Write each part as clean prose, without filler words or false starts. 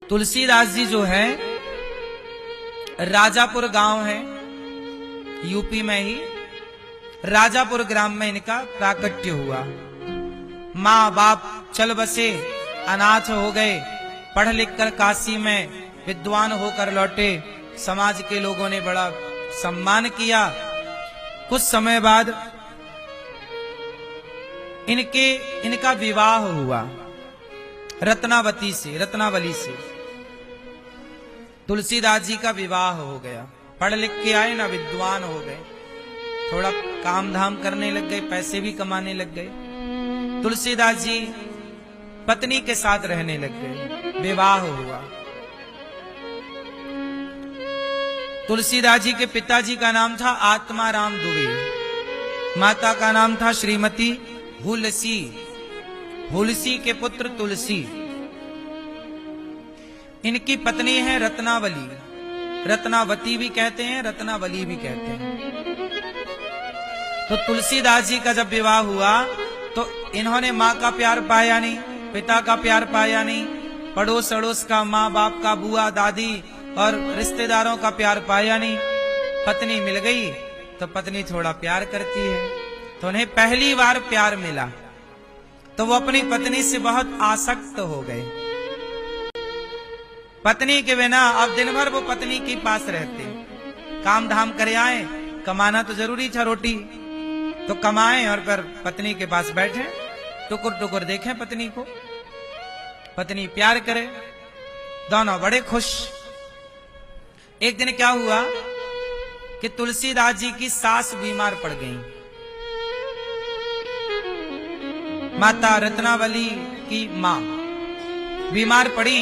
तुलसीदास जी जो है राजापुर गांव है यूपी में ही, राजापुर ग्राम में इनका प्राकट्य हुआ। माँ बाप चल बसे, अनाथ हो गए, पढ़ लिख कर काशी में विद्वान होकर लौटे। समाज के लोगों ने बड़ा सम्मान किया। कुछ समय बाद इनका विवाह हुआ रत्नावली से। तुलसीदास जी का विवाह हो गया। पढ़ लिख के आए ना, विद्वान हो गए, थोड़ा काम धाम करने लग गए, पैसे भी कमाने लग गए। तुलसीदास जी पत्नी के साथ रहने लग गए। विवाह हुआ। तुलसीदास जी के पिताजी का नाम था आत्माराम दुबे, माता का नाम था श्रीमती हुलसी। हुलसी के पुत्र तुलसी। इनकी पत्नी है रत्नावली, रत्नावती भी कहते हैं, रत्नावली भी कहते हैं। तो तुलसीदास जी का जब विवाह हुआ तो इन्होंने माँ का प्यार पाया नहीं, पिता का प्यार पाया नहीं, पड़ोस अड़ोस का, माँ बाप का, बुआ दादी और रिश्तेदारों का प्यार पाया नहीं। पत्नी मिल गई तो पत्नी थोड़ा प्यार करती है, तो उन्हें पहली बार प्यार मिला तो वो अपनी पत्नी से बहुत आसक्त हो गए। पत्नी के बिना अब दिन भर वो पत्नी के पास रहते, काम धाम करे आए, कमाना तो जरूरी था, रोटी तो कमाएं और फिर पत्नी के पास बैठे, टुकुर टुकुर देखें पत्नी को, पत्नी प्यार करे, दोनों बड़े खुश। एक दिन क्या हुआ कि तुलसीदास जी की सास बीमार पड़ गई। माता रत्नावली की मां बीमार पड़ी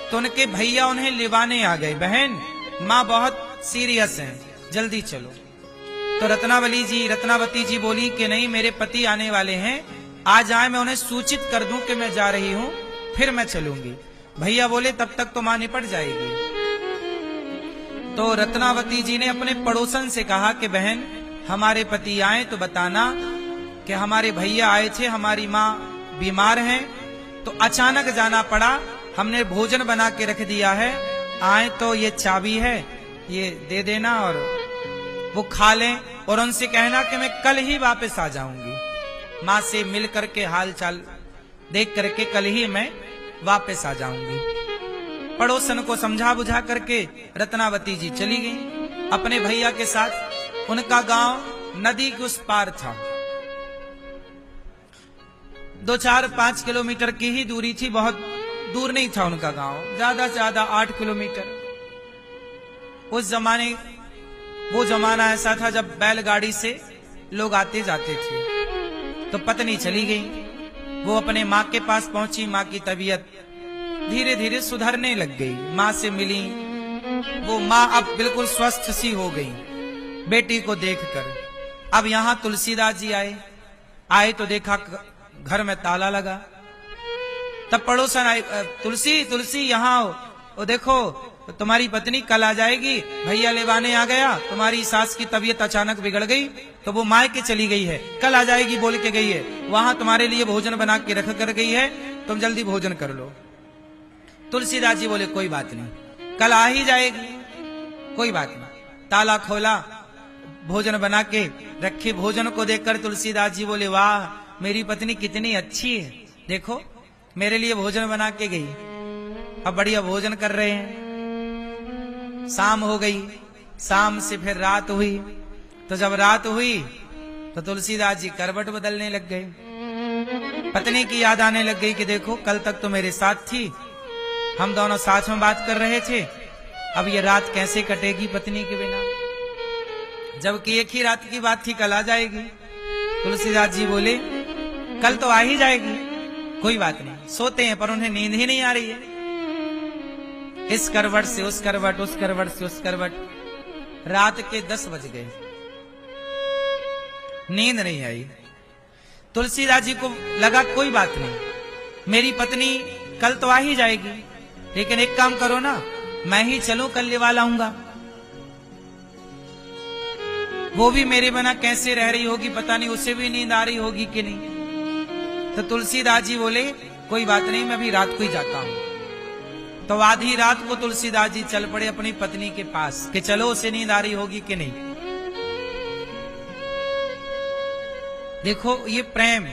तो उनके भैया उन्हें लिवाने आ गए। बहन, मां बहुत सीरियस है, जल्दी चलो। तो रत्नावती जी बोली कि नहीं, मेरे पति आने वाले हैं, आज आए, मैं उन्हें सूचित कर दूं कि मैं जा रही हूं, फिर मैं चलूंगी। भैया बोले तब तक तो मां निपट जाएगी। तो रत्नावती जी ने अपने पड़ोसन से कहा कि बहन, हमारे पति आए तो बताना कि हमारे भैया आए थे, हमारी माँ बीमार हैं, तो अचानक जाना पड़ा, हमने भोजन बना के रख दिया है, आए तो ये चाबी है, ये दे देना और वो खा लें, और उनसे कहना कि मैं कल ही वापस आ जाऊंगी, माँ से मिल करके हाल चाल देख करके कल ही मैं वापस आ जाऊंगी। पड़ोसन को समझा बुझा करके रत्नावती जी चली गई अपने भैया के साथ। उनका गांव नदी के उस पार था, 2-4-5 किलोमीटर की ही दूरी थी, बहुत दूर नहीं था उनका गांव, ज्यादा से ज्यादा 8 किलोमीटर। उस जमाने वो जमाना ऐसा था जब बैलगाड़ी से लोग आते जाते थे। तो पत्नी चली गई, वो अपने माँ के पास पहुंची। माँ की तबीयत धीरे धीरे सुधरने लग गई, माँ से मिली, वो माँ अब बिल्कुल स्वस्थ सी हो गई बेटी को देखकर। अब यहाँ तुलसीदास जी आए तो देखा घर में ताला लगा। तब पड़ोसन आए, तुलसी यहाँ आओ, वो देखो तुम्हारी पत्नी कल आ जाएगी, भैया लेवाने आ गया, तुम्हारी सास की तबीयत अचानक बिगड़ गई तो वो मायके चली गई है, कल आ जाएगी बोल के गई है, वहां तुम्हारे लिए भोजन बना के रख कर गई है, तुम जल्दी भोजन कर लो। तुलसीदास जी बोले कोई बात नहीं, कल आ ही जाएगी, कोई बात नहीं। ताला खोला, भोजन बना के रखे। भोजन को देखकर तुलसीदास जी बोले वाह, मेरी पत्नी कितनी अच्छी है, देखो मेरे लिए भोजन बना के गई, अब बढ़िया भोजन कर रहे हैं। शाम हो गई, शाम से फिर रात हुई। तो जब रात हुई तो तुलसीदास जी करवट बदलने लग गए। पत्नी की याद आने लग गई कि देखो कल तक तो मेरे साथ थी, हम दोनों साथ में बात कर रहे थे, अब ये रात कैसे कटेगी पत्नी के बिना, जबकि एक ही रात की बात थी, कल आ जाएगी। तुलसीदास जी बोले कल तो आ ही जाएगी, कोई बात नहीं। सोते हैं पर उन्हें नींद ही नहीं आ रही है, इस करवट से उस करवट, उस करवट से उस करवट। रात के 10 बज गए, नींद नहीं आई। तुलसीदास जी को लगा कोई बात नहीं, मेरी पत्नी कल तो आ ही जाएगी, लेकिन एक काम करो ना, मैं ही चलूं, कल लेवा लाऊंगा। वो भी मेरे बिना कैसे रह रही होगी, पता नहीं उसे भी नींद आ रही होगी कि नहीं। तो तुलसीदास जी बोले कोई बात नहीं, मैं अभी रात को ही जाता हूं। तो आधी रात को तुलसीदास जी चल पड़े अपनी पत्नी के पास कि चलो उसे नींद आ रही होगी कि नहीं। देखो ये प्रेम।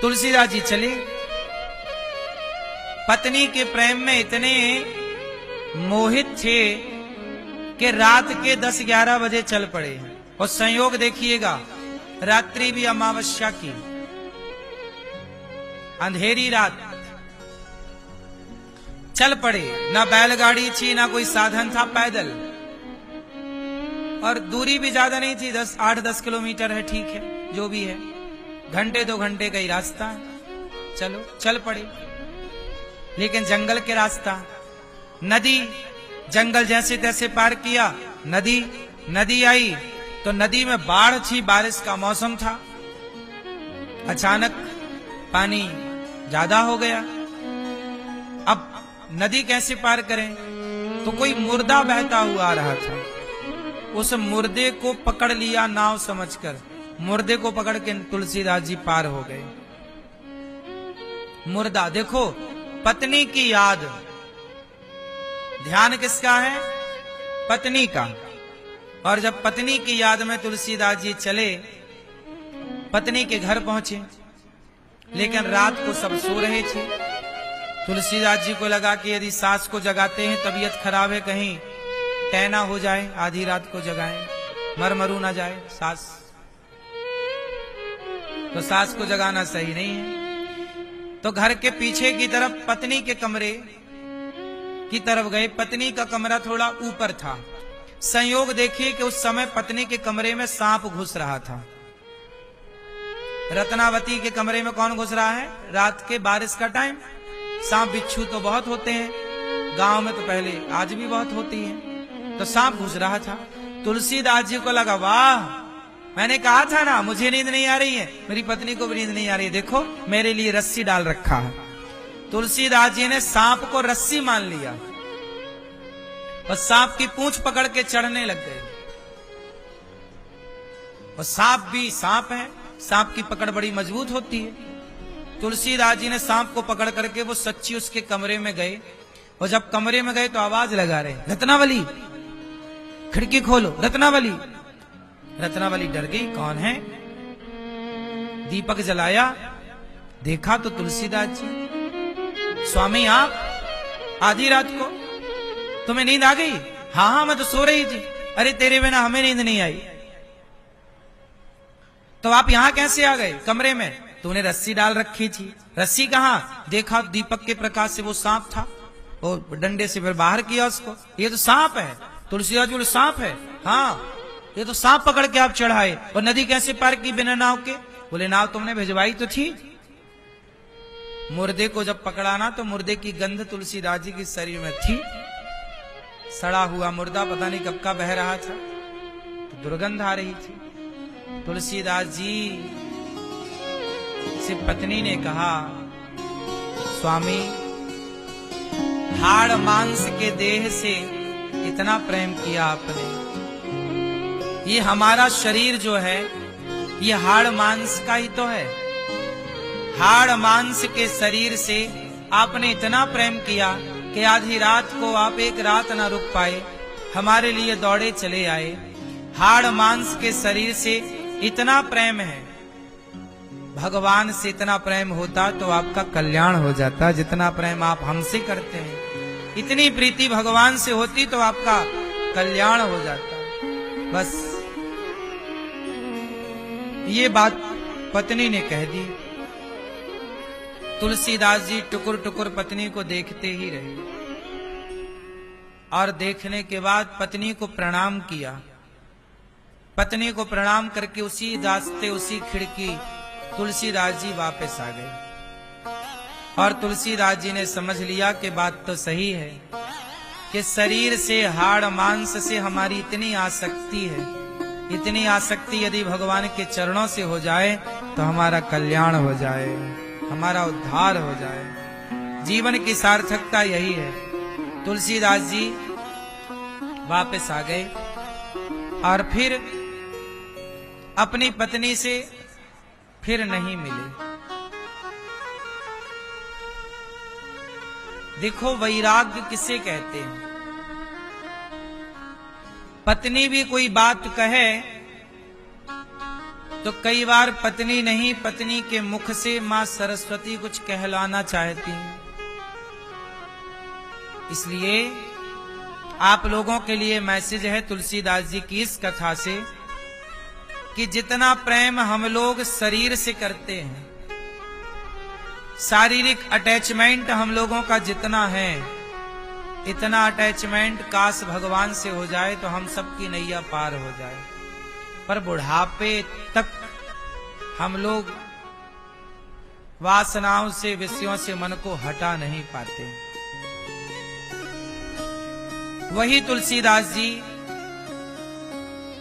तुलसीदास जी चले, पत्नी के प्रेम में इतने मोहित थे कि रात के 10-11 बजे चल पड़े। और संयोग देखिएगा, रात्रि भी अमावस्या की, अंधेरी रात चल पड़े। ना बैलगाड़ी थी ना कोई साधन था, पैदल। और दूरी भी ज्यादा नहीं थी, 8-10 किलोमीटर है, ठीक है, जो भी है, घंटे 2 घंटे का ही रास्ता है। चलो चल पड़े। लेकिन जंगल के रास्ता, नदी, जंगल जैसे तैसे पार किया। नदी आई तो नदी में बाढ़ थी, बारिश का मौसम था। अचानक पानी ज्यादा हो गया। अब नदी कैसे पार करें? तो कोई मुर्दा बहता हुआ आ रहा था। उस मुर्दे को पकड़ लिया नाव समझकर। मुर्दे को पकड़ के तुलसीदास जी पार हो गए। मुर्दा, देखो, पत्नी की याद, ध्यान किसका है? पत्नी का। और जब पत्नी की याद में तुलसीदास जी चले, पत्नी के घर पहुंचे, लेकिन रात को सब सो रहे थे। तुलसीदास जी को लगा कि यदि सास को जगाते हैं, तबीयत खराब है, कहीं टैना हो जाए, आधी रात को जगाएं, मरू ना जाए सास, तो सास को जगाना सही नहीं है। तो घर के पीछे की तरफ पत्नी के कमरे की तरफ गए। पत्नी का कमरा थोड़ा ऊपर था। संयोग देखिए कि उस समय पत्नी के कमरे में सांप घुस रहा था। रत्नावती के कमरे में कौन घुस रहा है? रात के बारिश का टाइम। सांप बिच्छू तो बहुत होते हैं, गांव में तो पहले, आज भी बहुत होती है। तो सांप घुस रहा था। तुलसीदास जी को लगा, वाह, मैंने कहा था ना मुझे नींद नहीं आ रही है, मेरी पत्नी को भी नींद नहीं आ रही है, देखो मेरे लिए रस्सी डाल रखा है। तुलसीदास जी ने सांप को रस्सी मान लिया और सांप की पूंछ पकड़ के चढ़ने लग गए। और सांप भी सांप है, सांप की पकड़ बड़ी मजबूत होती है। तुलसीदास जी ने सांप को पकड़ करके वो सच्ची उसके कमरे में गए। और जब कमरे में गए तो आवाज लगा रहे, रत्नावली खिड़की खोलो, रत्नावली। रत्नावली डर गई, कौन है? दीपक जलाया, देखा तो तुलसीदास जी। स्वामी आप, आधी रात को तुम्हें नींद आ गई? हाँ, मैं तो सो रही थी। अरे तेरे बिना हमें नींद नहीं आई। तो आप यहां कैसे आ गए कमरे में? तूने रस्सी डाल रखी थी। रस्सी कहां? देखा दीपक के प्रकाश से वो सांप था, और डंडे से फिर बाहर किया उसको। ये तो सांप है। तुलसीदास जी बोले, सांप है? हाँ, ये तो सांप पकड़ के आप चढ़ाए। और नदी कैसे पार की बिना नाव के? बोले, नाव तुमने भिजवाई तो थी। मुर्दे को जब पकड़ाना तो मुर्दे की गंध तुलसीदास जी के शरीर में थी। सड़ा हुआ मुर्दा पता नहीं कब का बह रहा था, तो दुर्गंध आ रही थी। तुलसीदास जी से पत्नी ने कहा, स्वामी, हाड़ मांस के देह से इतना प्रेम किया आपने। ये हमारा शरीर जो है, ये हाड़ मांस का ही तो है। हाड़ मांस के शरीर से आपने इतना प्रेम किया कि आधी रात को आप एक रात ना रुक पाए, हमारे लिए दौड़े चले आए। हाड़ मांस के शरीर से इतना प्रेम है। भगवान से इतना प्रेम होता तो आपका कल्याण हो जाता। जितना प्रेम आप हमसे करते हैं, इतनी प्रीति भगवान से होती तो आपका कल्याण हो जाता। बस ये बात पत्नी ने कह दी। तुलसीदास जी टुकुर टुकुर पत्नी को देखते ही रहे, और देखने के बाद पत्नी को प्रणाम किया। पत्नी को प्रणाम करके उसी रास्ते, उसी खिड़की तुलसीदास जी वापस आ गए। और तुलसीदास जी ने समझ लिया कि बात तो सही है कि शरीर से, हाड़ मांस से हमारी इतनी आसक्ति है। इतनी आसक्ति यदि भगवान के चरणों से हो जाए तो हमारा कल्याण हो जाए, हमारा उद्धार हो जाए। जीवन की सार्थकता यही है। तुलसीदास जी वापस आ गए और फिर अपनी पत्नी से फिर नहीं मिले। देखो वैराग्य किसे कहते हैं। पत्नी भी कोई बात कहे तो कई बार पत्नी नहीं, पत्नी के मुख से मां सरस्वती कुछ कहलाना चाहती हैं। इसलिए आप लोगों के लिए मैसेज है तुलसीदास जी की इस कथा से कि जितना प्रेम हम लोग शरीर से करते हैं, शारीरिक अटैचमेंट हम लोगों का जितना है, इतना अटैचमेंट काश भगवान से हो जाए तो हम सबकी नैया पार हो जाए। पर बुढ़ापे तक हम लोग वासनाओं से, विषयों से मन को हटा नहीं पाते। वही तुलसीदास जी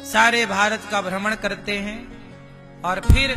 सारे भारत का भ्रमण करते हैं और फिर